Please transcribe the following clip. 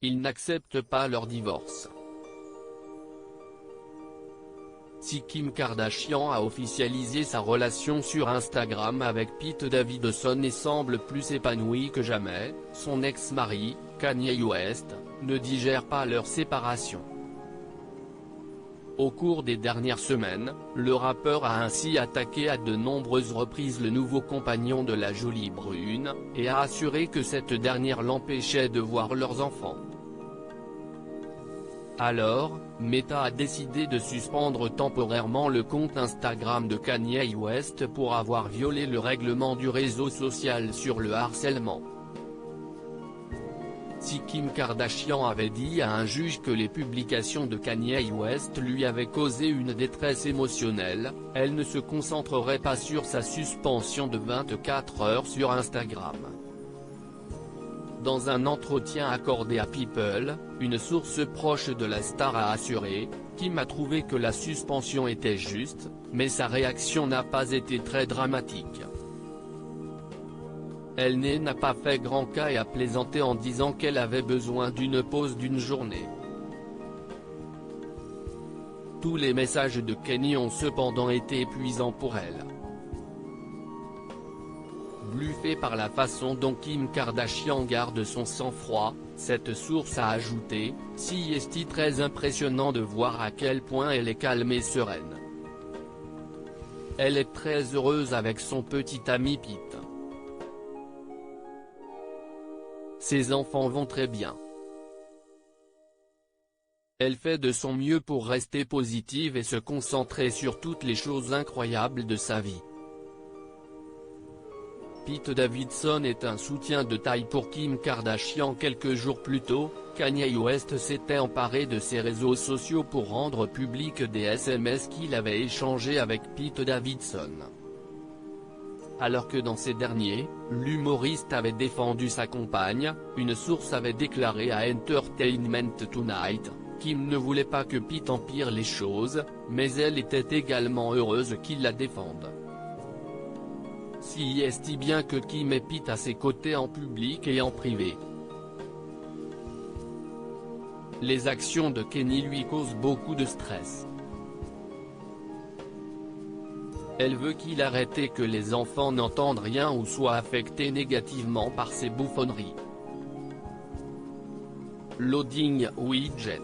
Ils n'acceptent pas leur divorce. Si Kim Kardashian a officialisé sa relation sur Instagram avec Pete Davidson et semble plus épanouie que jamais, son ex-mari, Kanye West, ne digère pas leur séparation. Au cours des dernières semaines, le rappeur a ainsi attaqué à de nombreuses reprises le nouveau compagnon de la jolie brune, et a assuré que cette dernière l'empêchait de voir leurs enfants. Alors, Meta a décidé de suspendre temporairement le compte Instagram de Kanye West pour avoir violé le règlement du réseau social sur le harcèlement. Si Kim Kardashian avait dit à un juge que les publications de Kanye West lui avaient causé une détresse émotionnelle, elle ne se concentrerait pas sur sa suspension de 24 heures sur Instagram. Dans un entretien accordé à People, une source proche de la star a assuré, Kim a trouvé que la suspension était juste, mais sa réaction n'a pas été très dramatique. Elle n'a pas fait grand cas et a plaisanté en disant qu'elle avait besoin d'une pause d'une journée. Tous les messages de Kanye ont cependant été épuisants pour elle. Bluffé par la façon dont Kim Kardashian garde son sang-froid, cette source a ajouté, « Si est très impressionnant de voir à quel point elle est calme et sereine. Elle est très heureuse avec son petit ami Pete. Ses enfants vont très bien. Elle fait de son mieux pour rester positive et se concentrer sur toutes les choses incroyables de sa vie. » Pete Davidson est un soutien de taille pour Kim Kardashian. Quelques jours plus tôt, Kanye West s'était emparé de ses réseaux sociaux pour rendre public des SMS qu'il avait échangés avec Pete Davidson. Alors que dans ces derniers, l'humoriste avait défendu sa compagne, une source avait déclaré à Entertainment Tonight, Kim ne voulait pas que Pete empire les choses, mais elle était également heureuse qu'il la défende. Si est bien que Kim ait Pete à ses côtés en public et en privé. Les actions de Kanye lui causent beaucoup de stress. Elle veut qu'il arrête et que les enfants n'entendent rien ou soient affectés négativement par ses bouffonneries. Loading widget.